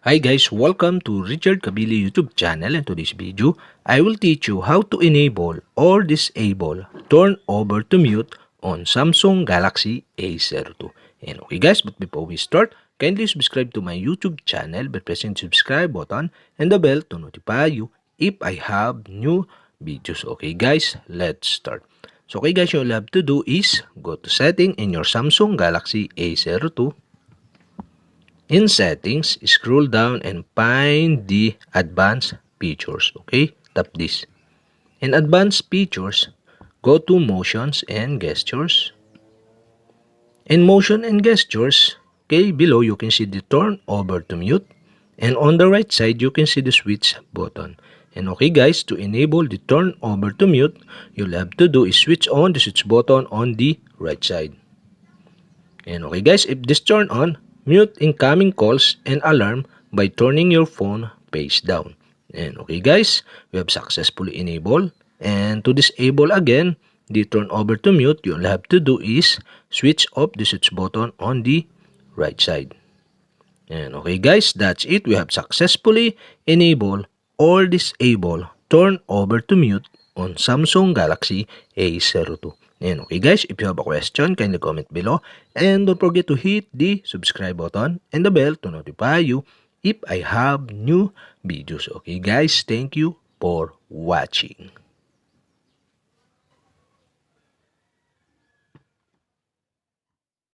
Hi guys, welcome to Richard Cabile YouTube channel. In today's video, I will teach you how to enable or disable turn over to mute on Samsung Galaxy A02. And okay guys, but before we start, kindly subscribe to my YouTube channel by pressing the subscribe button and the bell to notify you if I have new videos. Okay guys, let's start. So okay guys, all you have to do is go to setting in your Samsung Galaxy A02. In settings, scroll down and find the advanced features. Okay, tap this. In advanced features, go to motions and gestures. In motion and gestures, okay, below you can see the turn over to mute. And on the right side, you can see the switch button. And okay guys, to enable the turn over to mute, you'll have to do is switch on the switch button on the right side. And okay guys, if this turn on, mute incoming calls and alarm by turning your phone face down. And okay guys, we have successfully enabled. And to disable again, the turn over to mute, you'll have to do is switch off the switch button on the right side. And okay guys, that's it. We have successfully enabled or disabled turn over to mute on Samsung Galaxy A02. And okay guys, if you have a question, kindly comment below. And don't forget to hit the subscribe button and the bell to notify you if I have new videos. Okay guys, thank you for watching.